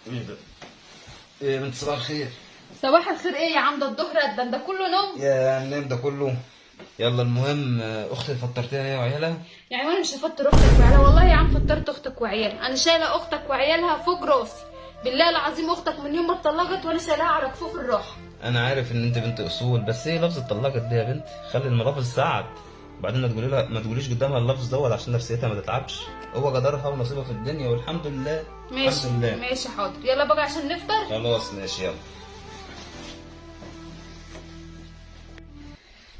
ايه ده؟ ايه يا بنت صباح الخير؟ صباح الخير ايه يا عم؟ ده الظهر ده كله نوم. يا النام ده كله. يلا المهم اختي فطرتيها هي وعيالها؟ يعني وانا مش هفطر اختك وعيالها؟ والله يا عم فطرت اختك وعيالها. انا شايله اختك وعيالها فوق راسي، بالله العظيم. اختك من يوم ما اتطلقت وانا شايلها على كفوف الراحه. انا عارف ان انت بنت اصول، بس ايه لفظ اتطلقت دي يا بنت؟ خلي الملافظ سعد. وبعدين ما تقوليش قدامها اللفظ دوت عشان نفسيتها ما تتعبش. هو قدرها ونصيبها في الدنيا والحمد لله. ماشي الحمد لله. ماشي حاضر، يلا بقى عشان نفطر. خلاص ماشي يلا.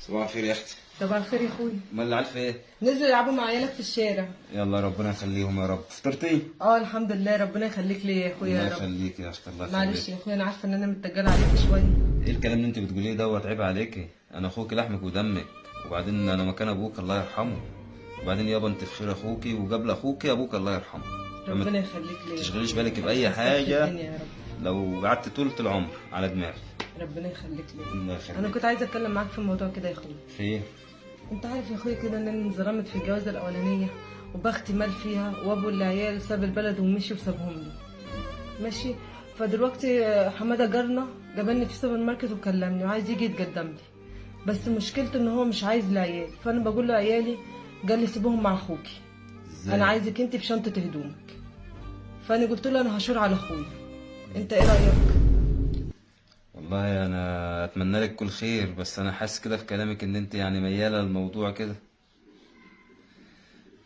صباح الخير يا اختي. صباح الخير يا اخويا. امال اللي عارفه ايه؟ نزلوا يلعبوا مع عيالك في الشارع. يلا ربنا يخليهم يا رب. فطرتي؟ اه الحمد لله، ربنا يخليك لي يا اخويا الله يا رب. يخليك يا اختي، الله يخليك. معلش يا اخويا، انا عارفه ان انا متجله عليك شويه. ايه الكلام اللي انت بتقوليه دوت؟ عيب عليكي، انا اخوك لحمك ودمك، وبعدين انا مكان ابوك الله يرحمه. وبعدين يابا انت في خير اخوكي، وقبل اخوكي ابوك الله يرحمه. ربنا يخليك لي. ما تشغليش بالك باي حاجه، لو قعدت طول العمر على دماغي. ربنا يخليك لي. الله يخليك. انا كنت عايزه اتكلم معاك في موضوع كده يا اخويا. خير؟ انت عارف يا اخويا كده ان انا انظلمت في الجوازه الاولانيه، وبختي مال فيها، وابو العيال ساب البلد ومشي وسابهم لي. ماشي. فدلوقتي حماده جارنا جابني في السوبر ماركت وكلمني وعايز يجي يتقدم لي، بس مشكلته ان هو مش عايز العيال. فانا بقول له عيالي، قال لي سيبهم مع اخوكي. ازاي؟ انا عايزك انت بشنطه هدومك. فانا قلت له انا هشور على اخويا، انت ايه رايك؟ والله انا اتمنى لك كل خير، بس انا حاسس كده في كلامك ان انت يعني مياله للموضوع كده.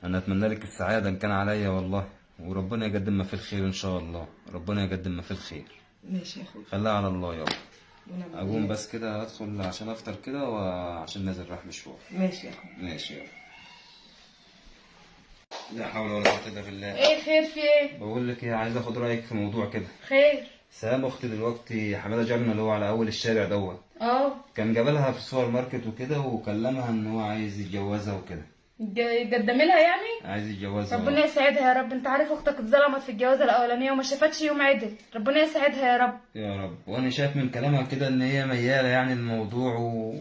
انا اتمنى لك السعاده ان كان عليا والله، وربنا يقدم ما في الخير ان شاء الله، ربنا يقدم ما في الخير. ماشي يا اخويا. خليها على الله يابا. ونعم اقوم بالله. بس كده ادخل عشان افطر كده، وعشان نازل رايح مشوار. ماشي يا اخويا. ماشي يابا. لا حول ولا قوه الا بالله. ايه خير في ايه؟ بقول لك ايه، عايز اخد رايك في موضوع كده. خير. سلام اختي دلوقتي حماده جارنا اللي هو على اول الشارع دوت، اه كان جابلها في السوبر ماركت وكده، وكلمها ان هو عايز يتجوزها وكده. يقدمي لها يعني؟ عايز يتجوزها. ربنا يسعدها يا رب. انت عارف اختك اتظلمت في الجوازه الاولانيه وما شافتش يوم عدل. ربنا يسعدها يا رب. يا رب. وانا شايف من كلامها كده ان هي مياله يعني الموضوع،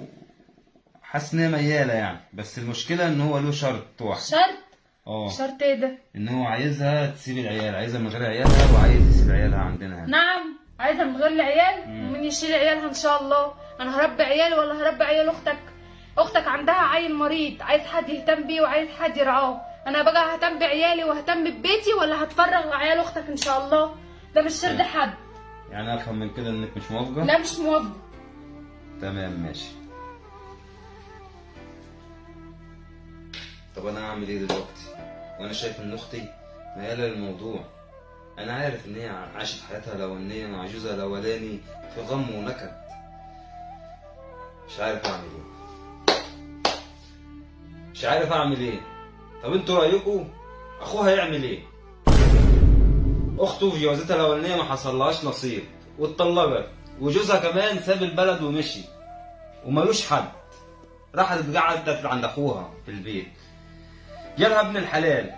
حاسس ان هي مياله يعني، بس المشكله ان هو له شرط واحد. شرط؟ اه. شرط ايه ده؟ ان هو عايزها تسيب العيال، عايزها من غير عيالها، وعايز يسيب عيالها عندنا هنا. نعم عايزه من غير العيال. مين يشيل عيالها ان شاء الله؟ انا هربي عيالي ولا هربي عيال اختك؟ اختك عندها عيل مريض، عايز حد يهتم بيه وعايز حد يرعاه. انا بقى ههتم بعيالي وهتم ببيتي ولا هتفرغ عيال اختك ان شاء الله؟ ده مش شرط حد. يعني افهم من كده انك مش موافقه؟ لا مش موافقه. تمام ماشي. طب انا اعمل ايه دلوقتي وانا شايف ان اختي مياله للموضوع؟ انا عارف ان هي عاشت حياتها الاولانيه مع جوزها الاولاني في غم ونكد. مش عارف اعمل ايه، مش عارف اعمل ايه. طب انتوا رايكم اخوها يعمل ايه؟ اخته في جوازتها الاولانيه ما حصلهاش نصيب واتطلقت، وجوزها كمان ساب البلد ومشي ومالوش حد، راحت اتقعدت عند اخوها في البيت، جالها ابن الحلال،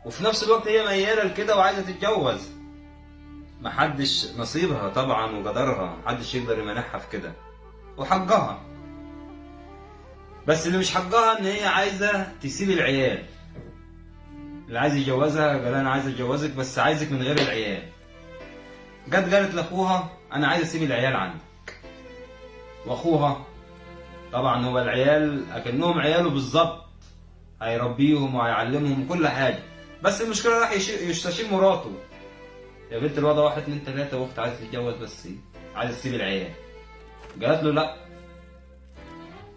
وفي نفس الوقت هي مياله لكده وعايزه تتجوز. محدش نصيبها طبعا وقدرها، محدش يقدر يمانعها في كده، وحقها. بس اللي مش حقها ان هي عايزه تسيب العيال. اللي عايز يتجوزها قال انا عايز اتجوزك بس عايزك من غير العيال. جت قالت لاخوها انا عايز اسيب العيال عندك. واخوها طبعا هو العيال اكنهم عياله بالظبط، هيربيهم وهيعلمهم كل حاجه، بس المشكله راح يستشير مراته. يا بنت الوضع 1 2 3 واخت عايز تتجوز بس عايز تسيب العيال. قالت له لا،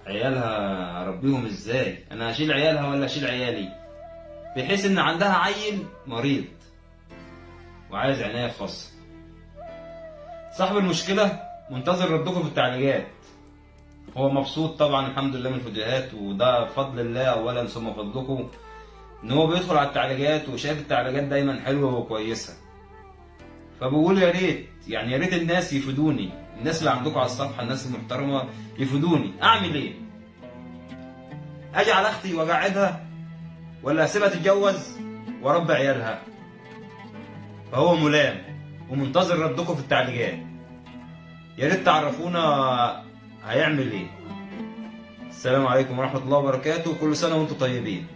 عيالها اربيهم ازاي؟ انا هشيل عيالها ولا اشيل عيالي؟ بحيث ان عندها عيل مريض وعايز عنايه خاصه. صاحب المشكله منتظر ردكم في التعليقات. هو مبسوط طبعا الحمد لله من الفيديوهات، وده بفضل الله اولا ثم فضلكم، ان هو بيدخل على التعليقات وشايف التعليقات دايما حلوه وكويسه. فبقول يا ريت يعني يا ريت الناس يفيدوني، الناس اللي عندكم على الصفحه، الناس المحترمه يفيدوني. اعمل ايه؟ اجي على اختي واقعدها ولا اسيبها تتجوز واربي عيالها؟ فهو ملام ومنتظر ردكم في التعليقات. يا ريت تعرفونا هيعمل ايه. السلام عليكم ورحمه الله وبركاته، كل سنه وانتم طيبين.